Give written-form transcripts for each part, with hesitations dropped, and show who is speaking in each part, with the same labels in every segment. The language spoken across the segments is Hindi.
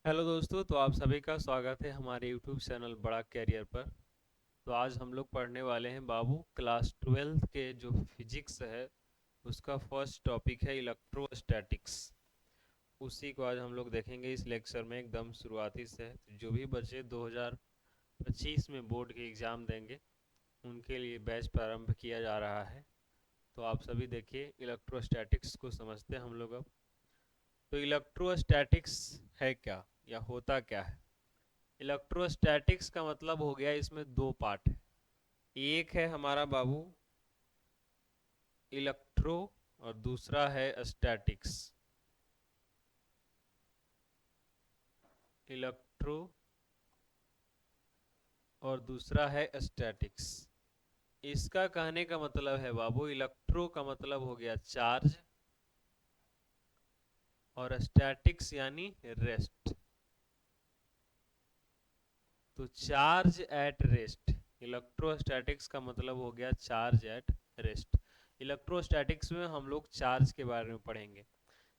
Speaker 1: हेलो दोस्तों, तो आप सभी का स्वागत है हमारे यूट्यूब चैनल बड़ा कैरियर पर। तो आज हम लोग पढ़ने वाले हैं बाबू क्लास 12 के जो फिजिक्स है उसका फर्स्ट टॉपिक है इलेक्ट्रोस्टैटिक्स। उसी को आज हम लोग देखेंगे इस लेक्चर में एकदम शुरुआती से। तो जो भी बच्चे 2025 में बोर्ड के एग्ज़ाम देंगे उनके लिए बैच प्रारंभ किया जा रहा है। तो आप सभी देखिए, इलेक्ट्रोस्टैटिक्स को समझते हैं हम लोग अब। तो इलेक्ट्रोस्टैटिक्स है क्या या होता क्या है? इलेक्ट्रोस्टैटिक्स का मतलब हो गया, इसमें दो पार्ट है। एक है हमारा बाबू इलेक्ट्रो और दूसरा है स्टैटिक्स। इलेक्ट्रो और दूसरा है स्टैटिक्स। इसका कहने का मतलब है बाबू, इलेक्ट्रो का मतलब हो गया चार्ज और स्टैटिक्स यानी रेस्ट। तो चार्ज एट रेस्ट, इलेक्ट्रोस्टैटिक्स का मतलब हो गया चार्ज एट रेस्ट। इलेक्ट्रोस्टैटिक्स में हम लोग चार्ज के बारे में पढ़ेंगे।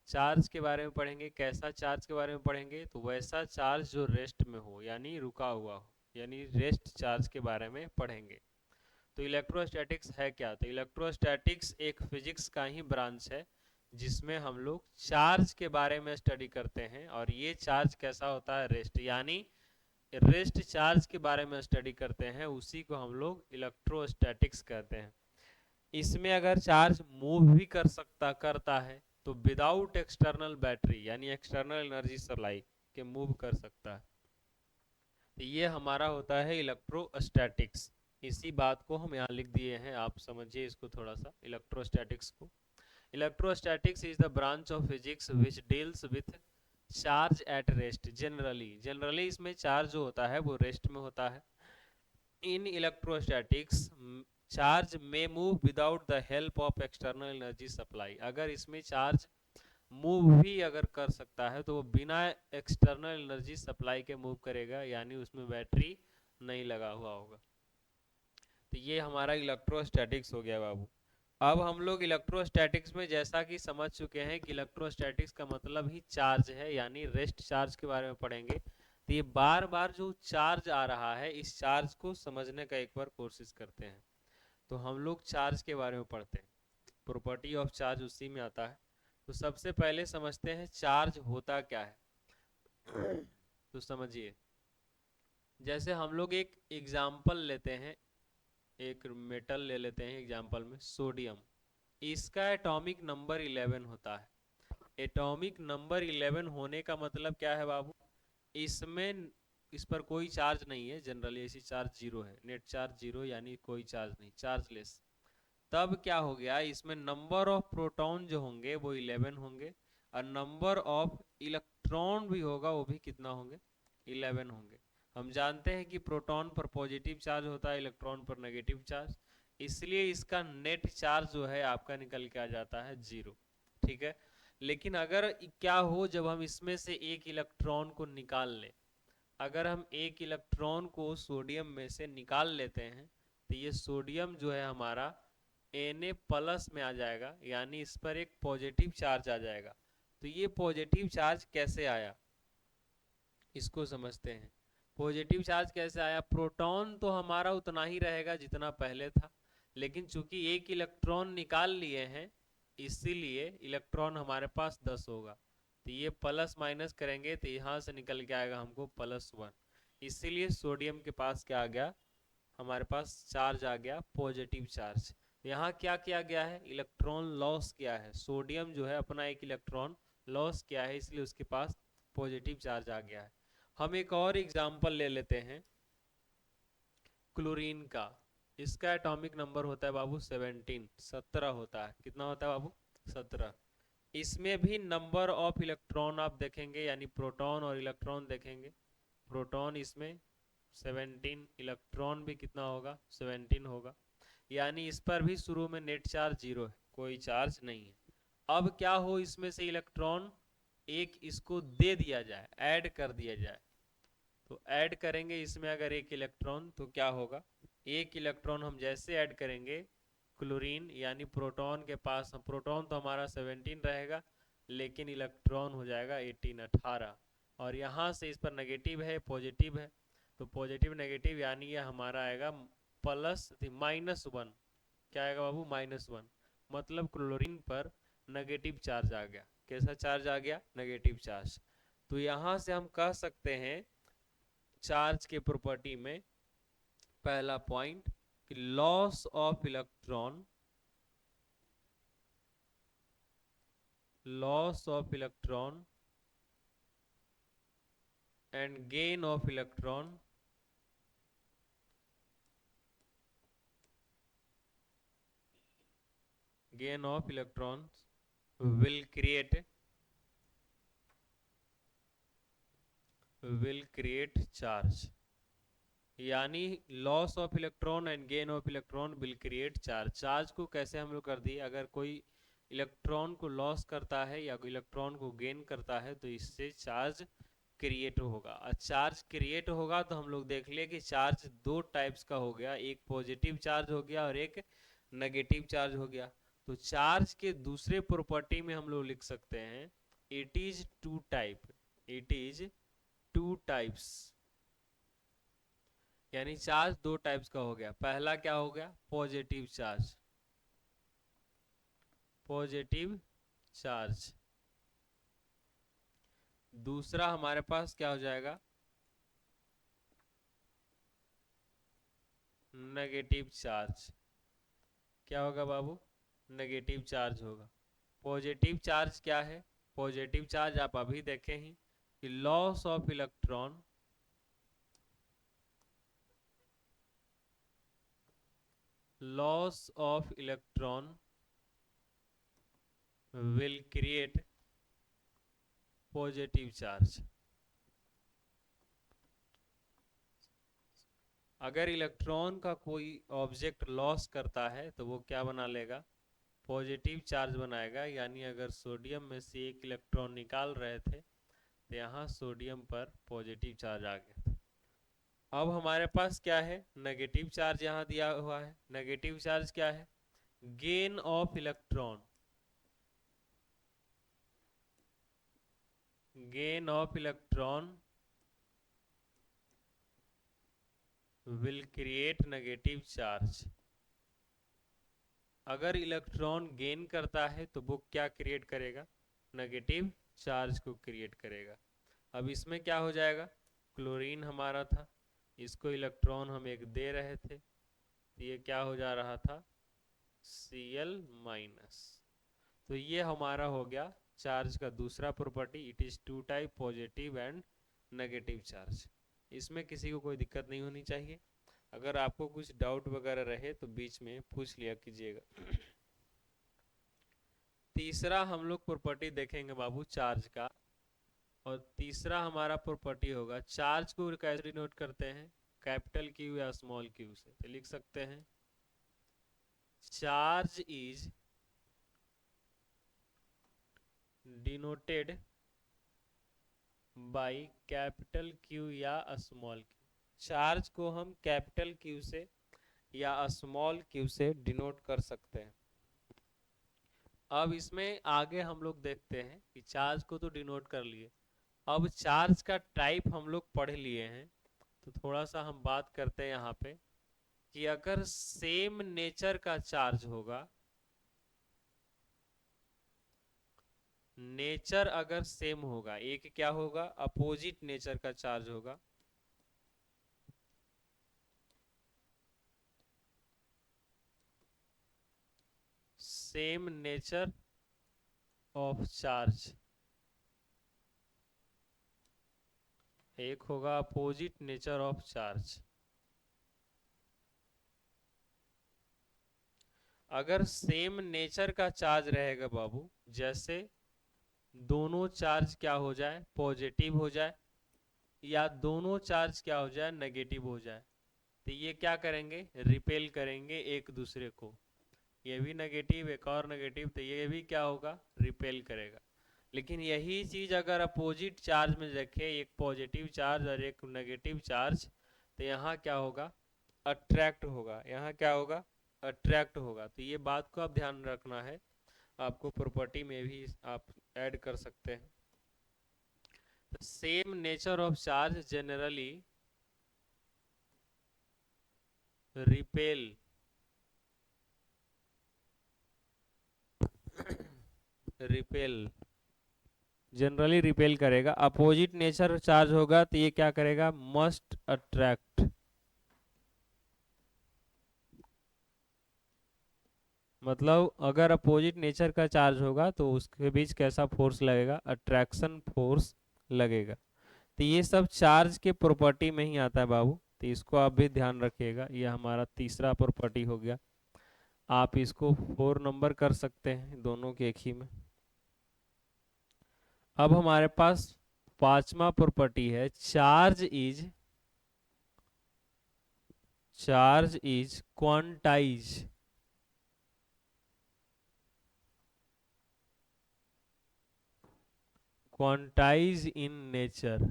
Speaker 1: चार्ज के बारे में पढ़ेंगे, कैसा चार्ज के बारे में पढ़ेंगे? तो वैसा चार्ज जो रेस्ट में हो यानी रुका हुआ हो, यानी रेस्ट चार्ज के बारे में पढ़ेंगे। तो इलेक्ट्रोस्टैटिक्स है क्या? तो इलेक्ट्रोस्टैटिक्स एक फिजिक्स का ही ब्रांच है जिसमें हम लोग चार्ज के बारे में स्टडी करते हैं। और ये चार्ज कैसा होता है? रेस्ट, यानी रेस्ट चार्ज के बारे में स्टडी करते हैं, उसी को हम लोग इलेक्ट्रोस्टैटिक्स कहते हैं। इसमें अगर चार्ज मूव भी करता है तो विदाउट एक्सटर्नल बैटरी यानी एक्सटर्नल एनर्जी सप्लाई के मूव कर सकता है। तो ये हमारा होता है इलेक्ट्रोस्टैटिक्स। इसी बात को हम यहाँ लिख दिए हैं, आप समझिए इसको थोड़ा सा, इलेक्ट्रोस्टैटिक्स को। Electrostatics is the branch of physics which deals with charge at rest. Generally generally इसमें चार्ज जो होता है वो रेस्ट में होता है। इन इलेक्ट्रोस्टैटिक्स चार्ज में move without the help of external energy supply. अगर इसमें चार्ज मूव भी अगर कर सकता है तो वो बिना एक्सटर्नल एनर्जी सप्लाई के मूव करेगा, यानी उसमें बैटरी नहीं लगा हुआ होगा। तो ये हमारा इलेक्ट्रोस्टैटिक्स हो गया बाबू। अब हम लोग इलेक्ट्रोस्टैटिक्स में जैसा कि समझ चुके हैं कि इलेक्ट्रोस्टैटिक्स का मतलब ही चार्ज है, यानी रेस्ट चार्ज के बारे में पढ़ेंगे। तो ये बार बार जो चार्ज आ रहा है, इस चार्ज को समझने का एक बार कोशिश करते हैं। तो हम लोग चार्ज के बारे में पढ़ते हैं, प्रॉपर्टी ऑफ चार्ज उसी में आता है। तो सबसे पहले समझते हैं चार्ज होता क्या है। तो समझिए, जैसे हम लोग एक एग्जाम्पल लेते हैं, एक मेटल ले लेते हैं एग्जाम्पल में, सोडियम। इसका एटॉमिक नंबर 11 होता है। एटॉमिक नंबर 11 होने का मतलब क्या है बाबू? इसमें इस पर कोई चार्ज नहीं है, जनरली ऐसी चार्ज जीरो है, नेट चार्ज जीरो, यानी कोई चार्ज नहीं, चार्जलेस। तब क्या हो गया, इसमें नंबर ऑफ प्रोटॉन जो होंगे वो 11 होंगे, और नंबर ऑफ इलेक्ट्रॉन भी होगा, वो भी कितना होंगे? 11 होंगे। हम जानते हैं कि प्रोटॉन पर पॉजिटिव चार्ज होता है, इलेक्ट्रॉन पर नेगेटिव चार्ज, इसलिए इसका नेट चार्ज जो है आपका निकल के आ जाता है जीरो। ठीक है। लेकिन अगर क्या हो, जब हम इसमें से एक इलेक्ट्रॉन को निकाल लें, अगर हम एक इलेक्ट्रॉन को सोडियम में से निकाल लेते हैं, तो ये सोडियम जो है हमारा Na प्लस में आ जाएगा, यानी इस पर एक पॉजिटिव चार्ज आ जाएगा। तो ये पॉजिटिव चार्ज कैसे आया, इसको समझते हैं। पॉजिटिव चार्ज कैसे आया? प्रोटॉन तो हमारा उतना ही रहेगा जितना पहले था, लेकिन चूंकि एक इलेक्ट्रॉन निकाल लिए हैं, इसीलिए इलेक्ट्रॉन हमारे पास 10 होगा। तो ये प्लस माइनस करेंगे तो यहाँ से निकल के आएगा हमको +1। इसीलिए सोडियम के पास क्या आ गया, हमारे पास चार्ज आ गया पॉजिटिव चार्ज। यहाँ क्या किया गया है? इलेक्ट्रॉन लॉस किया है। सोडियम जो है अपना एक इलेक्ट्रॉन लॉस किया है, इसलिए उसके पास पॉजिटिव चार्ज आ गया है। हम एक और एग्जांपल ले लेते हैं क्लोरीन का। इसका एटॉमिक नंबर होता है बाबू 17, 17 होता है। कितना होता है बाबू? 17। इसमें भी नंबर ऑफ इलेक्ट्रॉन आप देखेंगे, यानी प्रोटॉन और इलेक्ट्रॉन देखेंगे। प्रोटॉन इसमें 17, इलेक्ट्रॉन भी कितना होगा? 17 होगा, यानी इस पर भी शुरू में नेट चार्ज जीरो है, कोई चार्ज नहीं है। अब क्या हो, इसमें से इलेक्ट्रॉन एक इसको दे दिया जाए, ऐड कर दिया जाए। तो ऐड करेंगे इसमें अगर एक इलेक्ट्रॉन, तो क्या होगा? एक इलेक्ट्रॉन हम जैसे ऐड करेंगे क्लोरीन, यानी प्रोटॉन के पास, प्रोटॉन तो हमारा 17 रहेगा, लेकिन इलेक्ट्रॉन हो जाएगा 18, 18। और यहाँ से इस पर नेगेटिव है, पॉजिटिव है, तो पॉजिटिव नेगेटिव यानी ये हमारा आएगा -1। क्या आएगा बाबू? -1। मतलब क्लोरीन पर नेगेटिव चार्ज आ गया। कैसा चार्ज आ गया? Negative charge. तो यहाँ से हम कह सकते हैं चार्ज के प्रॉपर्टी में पहला पॉइंट कि loss of electron and gain of electrons will create charge। यानी loss of electron and gain of electron will create charge. Charge को कैसे हम लोग कर दिए, अगर कोई इलेक्ट्रॉन को लॉस करता है या इलेक्ट्रॉन को गेन करता है तो इससे चार्ज क्रिएट होगा। और चार्ज क्रिएट होगा तो हम लोग देख लिए कि चार्ज दो टाइप्स का हो गया, एक पॉजिटिव चार्ज हो गया और एक नेगेटिव चार्ज हो गया। तो चार्ज के दूसरे प्रॉपर्टी में हम लोग लिख सकते हैं इट इज टू टाइप्स। यानी चार्ज दो टाइप्स का हो गया। पहला क्या हो गया? Positive charge. दूसरा हमारे पास क्या हो जाएगा? Negative charge. क्या होगा बाबू? नेगेटिव चार्ज होगा। पॉजिटिव चार्ज क्या है? पॉजिटिव चार्ज आप अभी देखे ही कि loss of electron will create positive charge. अगर इलेक्ट्रॉन का कोई ऑब्जेक्ट लॉस करता है तो वो क्या बना लेगा? पॉजिटिव चार्ज बनाएगा। यानी अगर सोडियम में से एक इलेक्ट्रॉन निकाल रहे थे तो यहाँ सोडियम पर पॉजिटिव चार्ज आ गया था। अब हमारे पास क्या है? नेगेटिव चार्ज यहाँ दिया हुआ है। नेगेटिव चार्ज क्या है? Gain of electron will create negative charge. अगर इलेक्ट्रॉन गेन करता है तो वो क्या क्रिएट करेगा? नेगेटिव चार्ज को क्रिएट करेगा। अब इसमें क्या हो जाएगा? क्लोरीन हमारा था, इसको इलेक्ट्रॉन हम एक दे रहे थे, ये क्या हो जा रहा था? Cl-। तो ये हमारा हो गया चार्ज का दूसरा property, it is two type, positive and negative charge. इसमें किसी को कोई दिक्कत नहीं होनी चाहिए। अगर आपको कुछ डाउट वगैरह रहे तो बीच में पूछ लिया कीजिएगा। तीसरा हम लोग प्रॉपर्टी देखेंगे बाबू चार्ज का, और तीसरा हमारा प्रॉपर्टी होगा चार्ज को कैसे डिनोट करते हैं? कैपिटल क्यू या स्मॉल क्यू से। तो लिख सकते हैं charge is denoted by capital Q या स्मॉल क्यू। चार्ज को हम कैपिटल क्यू से या स्मॉल क्यू से डिनोट कर सकते हैं। अब इसमें आगे हम लोग देखते हैं कि चार्ज को तो डिनोट कर लिए, अब चार्ज का टाइप हम लोग पढ़ लिए हैं, तो थोड़ा सा हम बात करते हैं यहाँ पे कि अगर सेम नेचर का चार्ज होगा, नेचर अगर सेम होगा, एक क्या होगा? अपोजिट नेचर का चार्ज होगा। सेम नेचर ऑफ चार्ज, एक होगा अपोजिट नेचर ऑफ चार्ज। अगर सेम नेचर का चार्ज रहेगा बाबू, जैसे दोनों चार्ज क्या हो जाए? पॉजिटिव हो जाए, या दोनों चार्ज क्या हो जाए? नेगेटिव हो जाए, तो ये क्या करेंगे? रिपेल करेंगे एक दूसरे को। ये भी नेगेटिव, एक और नेगेटिव, तो ये भी क्या होगा? रिपेल करेगा। लेकिन यही चीज अगर अपोजिट चार्ज में देखें, एक पॉजिटिव चार्ज और एक नेगेटिव चार्ज, तो यहाँ क्या होगा? अट्रैक्ट होगा। यहाँ क्या होगा? अट्रैक्ट होगा। तो ये बात को आप ध्यान रखना है, आपको प्रॉपर्टी में भी आप ऐड कर सकते हैं। Same nature of charge generally repel repel generally repel करेगा। अपोजिट नेचर चार्ज होगा तो ये क्या करेगा, मस्ट अट्रैक्ट। मतलब अगर अपोजिट नेचर का चार्ज होगा तो उसके बीच कैसा फोर्स लगेगा, अट्रैक्शन फोर्स लगेगा। तो ये सब चार्ज के प्रॉपर्टी में ही आता है बाबू, तो इसको आप भी ध्यान रखिएगा। ये हमारा तीसरा प्रॉपर्टी हो गया। आप इसको 4 नंबर कर सकते हैं दोनों के एक ही में। अब हमारे पास पांचवा प्रॉपर्टी है, charge is quantize. Quantize in nature.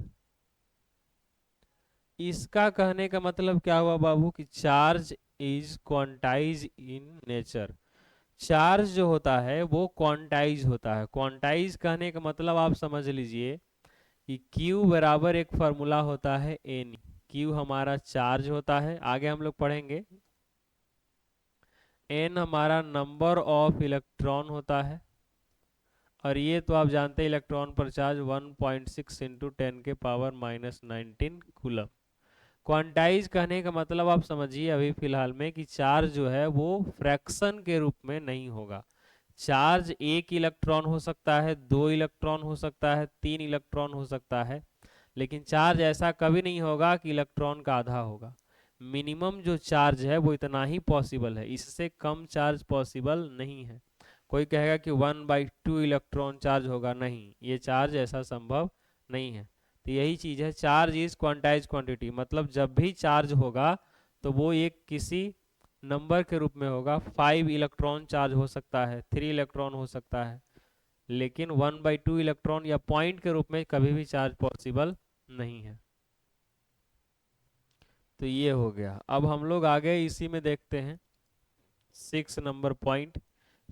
Speaker 1: इसका कहने का मतलब क्या हुआ बाबू कि charge is quantize in nature. Charge जो होता है वो क्वांटाइज होता है। क्वांटाइज कहने का मतलब आप समझ लीजिए कि Q बराबर एक फार्मूला होता है एन। Q हमारा चार्ज होता है, आगे हम लोग पढ़ेंगे। एन हमारा नंबर ऑफ इलेक्ट्रॉन होता है, और ये तो आप जानते हैं इलेक्ट्रॉन पर चार्ज 1.6 इंटू 10⁻⁻19 कूलम। क्वांटाइज कहने का मतलब आप समझिए अभी फिलहाल में कि चार्ज जो है वो फ्रैक्शन के रूप में नहीं होगा। चार्ज 1 इलेक्ट्रॉन हो सकता है, 2 इलेक्ट्रॉन हो सकता है, 3 इलेक्ट्रॉन हो सकता है, लेकिन चार्ज ऐसा कभी नहीं होगा कि इलेक्ट्रॉन का आधा होगा। मिनिमम जो चार्ज है वो इतना ही पॉसिबल है, इससे कम चार्ज पॉसिबल नहीं है। कोई कहेगा कि 1/2 इलेक्ट्रॉन चार्ज होगा, नहीं, ये चार्ज ऐसा संभव नहीं है। तो यही चीज है, चार्ज इज क्वांटाइज क्वांटिटी। मतलब जब भी चार्ज होगा तो वो एक किसी नंबर के रूप में होगा। 5 इलेक्ट्रॉन चार्ज हो सकता है, 3 इलेक्ट्रॉन हो सकता है, लेकिन 1/2 इलेक्ट्रॉन या पॉइंट के रूप में कभी भी चार्ज पॉसिबल नहीं है। तो ये हो गया। अब हम लोग आगे इसी में देखते हैं 6 नंबर पॉइंट।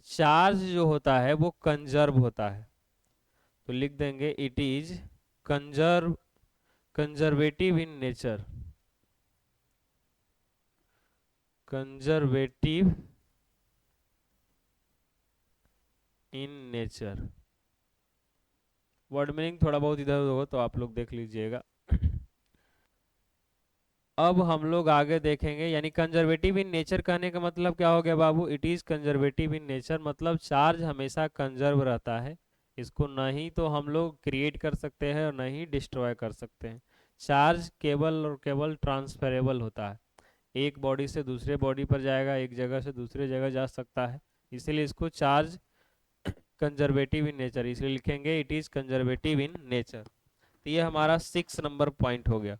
Speaker 1: चार्ज जो होता है वो कंजर्व होता है, तो लिख देंगे it is conservative in nature. Conservative in nature. Word meaning थोड़ा बहुत इधर उधर होगा तो आप लोग देख लीजिएगा। अब हम लोग आगे देखेंगे, यानी कंजर्वेटिव इन नेचर कहने का मतलब क्या हो गया बाबू, it is conservative in nature मतलब चार्ज हमेशा कंजर्व रहता है। इसको न ही तो हम लोग क्रिएट कर सकते हैं और न ही डिस्ट्रॉय कर सकते हैं। चार्ज केवल और केवल ट्रांसफरेबल होता है, एक बॉडी से दूसरे बॉडी पर जाएगा, एक जगह से दूसरे जगह जा सकता है, इसीलिए इसको चार्ज कंजर्वेटिव इन नेचर इसलिए लिखेंगे it is conservative in nature. तो ये हमारा 6 नंबर पॉइंट हो गया।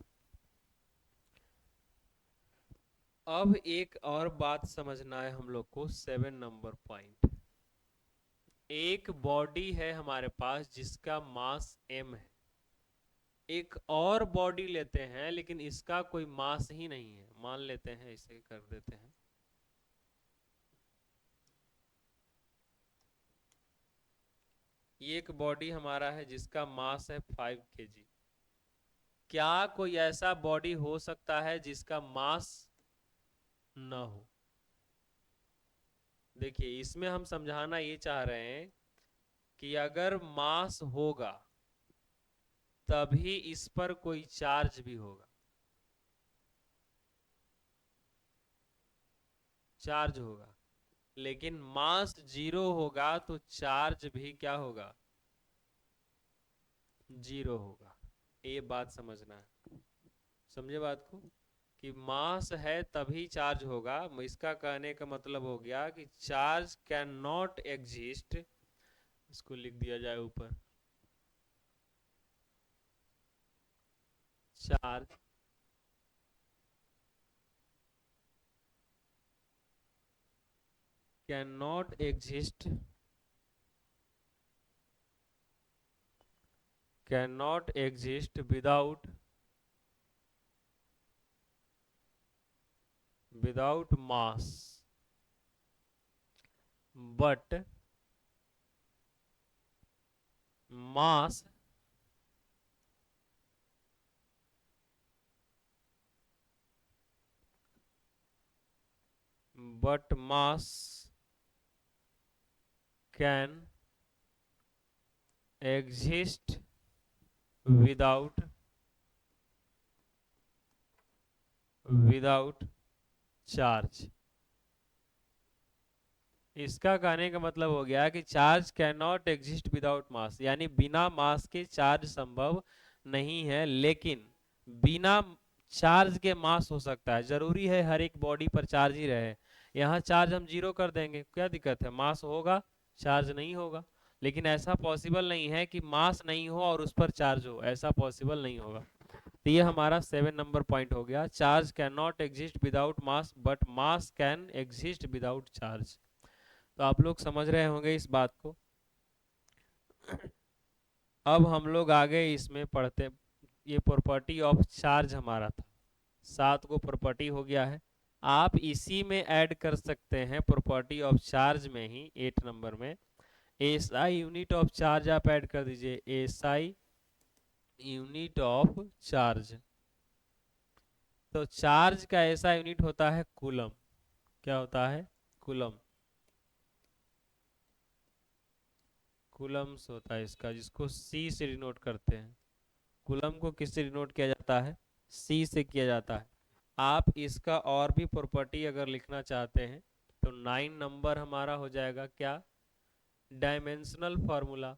Speaker 1: अब एक और बात समझना है हम लोग को, 7 नंबर पॉइंट। एक बॉडी है हमारे पास जिसका मास m है, एक और बॉडी लेते हैं लेकिन इसका कोई मास ही नहीं है, मान लेते हैं, इसे कर देते हैं। ये एक बॉडी हमारा है जिसका मास है 5 kg। क्या कोई ऐसा बॉडी हो सकता है जिसका मास न हो? देखिए इसमें हम समझाना ये चाह रहे हैं कि अगर मास होगा तभी इस पर कोई चार्ज भी होगा। चार्ज होगा, लेकिन मास 0 होगा तो चार्ज भी क्या होगा, 0 होगा। ये बात समझना है, समझे बात को, कि मास है तभी चार्ज होगा। इसका कहने का मतलब हो गया कि चार्ज कैन नॉट एग्जिस्ट, इसको लिख दिया जाए ऊपर, charge can not exist, can not exist without mass, but mass but mass can exist without charge. इसका कहने का मतलब हो गया कि charge can not exist without mass, यानी बिना मास के चार्ज संभव नहीं है, लेकिन बिना चार्ज के मास हो सकता है। जरूरी है हर एक बॉडी पर चार्ज ही रहे। यहाँ चार्ज हम जीरो कर देंगे, क्या दिक्कत है? मास होगा, चार्ज नहीं होगा। लेकिन ऐसा पॉसिबल नहीं है कि मास नहीं हो और उस पर चार्ज हो, ऐसा पॉसिबल नहीं होगा। तो ये हमारा 7 नंबर पॉइंट हो गया। Charge can not exist without mass but mass can exist without charge. तो आप लोग समझ रहे होंगे इस बात को। अब हम लोग आगे इसमें पढ़ते, ये प्रॉपर्टी ऑफ चार्ज हमारा था, 7 को प्रॉपर्टी हो गया है। आप इसी में ऐड कर सकते हैं प्रॉपर्टी ऑफ चार्ज में ही 8 नंबर में एसआई यूनिट ऑफ चार्ज आप ऐड कर दीजिए, एसआई यूनिट ऑफ चार्ज। तो चार्ज का ऐसा यूनिट होता है कूलम। क्या होता है? कूलम। कूलम्स होता है इसका, जिसको सी से डिनोट करते हैं। कूलम को किससे डिनोट किया जाता है? सी से किया जाता है। आप इसका और भी प्रॉपर्टी अगर लिखना चाहते हैं तो 9 नंबर हमारा हो जाएगा क्या? Dimensional formula.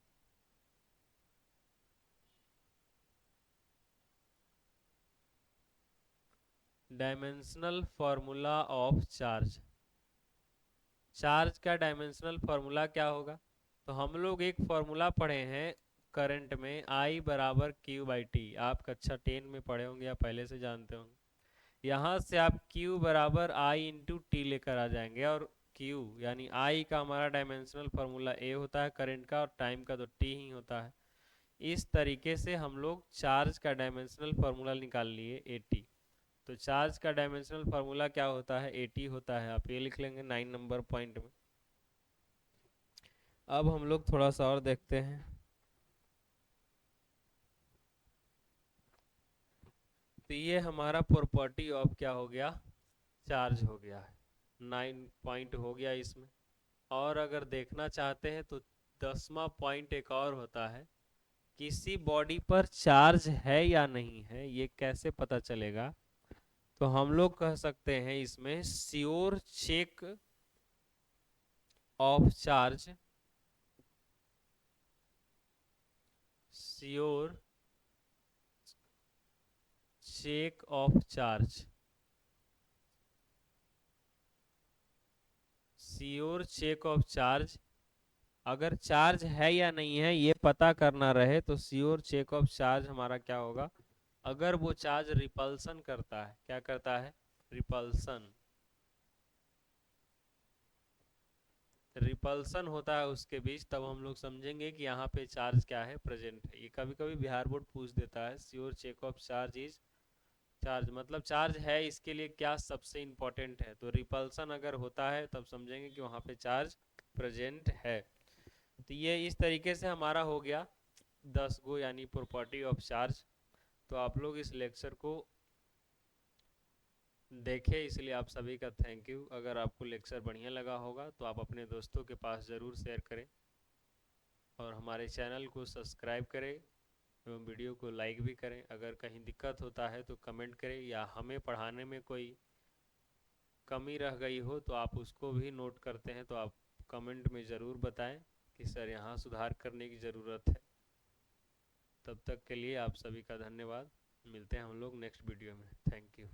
Speaker 1: Dimensional formula of charge. Charge का डायमेंशनल फॉर्मूला क्या होगा? तो हम लोग एक फॉर्मूला पढ़े हैं करंट में, I बराबर Q बाई टी। आप कक्षा 10 में पढ़े होंगे या पहले से जानते होंगे। यहाँ से आप Q बराबर I इंटू टी लेकर आ जाएंगे, और Q यानी I का हमारा डायमेंशनल फार्मूला A होता है करंट का, और टाइम का तो T ही होता है। इस तरीके से हम लोग चार्ज का डायमेंशनल फार्मूला निकाल लिए AT। तो चार्ज का डायमेंशनल फार्मूला क्या होता है? AT होता है। आप ये लिख लेंगे 9 नंबर पॉइंट में। अब हम लोग थोड़ा सा और देखते हैं। तो ये हमारा प्रॉपर्टी ऑफ क्या हो गया? चार्ज हो गया है। 9 पॉइंट हो गया इसमें। और अगर देखना चाहते हैं तो 10वां पॉइंट एक और होता है, किसी बॉडी पर चार्ज है या नहीं है ये कैसे पता चलेगा? तो हम लोग कह सकते हैं इसमें sure check of charge, sure check of charge. Sure check of charge, अगर चार्ज है या नहीं है ये पता करना रहे तो श्योर चेक ऑफ चार्ज हमारा क्या होगा? अगर वो चार्ज रिपल्सन करता है, क्या करता है? रिपल्सन। रिपल्सन होता है उसके बीच, तब हम लोग समझेंगे कि यहाँ पे चार्ज क्या है? प्रेजेंट है। ये कभी कभी बिहार बोर्ड पूछ देता है, sure check of charge is, charge मतलब चार्ज है, इसके लिए क्या सबसे इंपॉर्टेंट है? तो रिपल्सन अगर होता है तब समझेंगे कि वहाँ पे चार्ज प्रेजेंट है। तो ये इस तरीके से हमारा हो गया 10 गो यानी प्रॉपर्टी ऑफ चार्ज। तो आप लोग इस लेक्चर को देखे, इसलिए आप सभी का थैंक यू। अगर आपको लेक्चर बढ़िया लगा होगा तो आप अपने दोस्तों के पास ज़रूर शेयर करें, और हमारे चैनल को सब्सक्राइब करें एवं वीडियो को लाइक भी करें। अगर कहीं दिक्कत होता है तो कमेंट करें, या हमें पढ़ाने में कोई कमी रह गई हो तो आप उसको भी नोट करते हैं तो आप कमेंट में ज़रूर बताएं कि सर यहाँ सुधार करने की ज़रूरत है। तब तक के लिए आप सभी का धन्यवाद। मिलते हैं हम लोग नेक्स्ट वीडियो में। Thank you.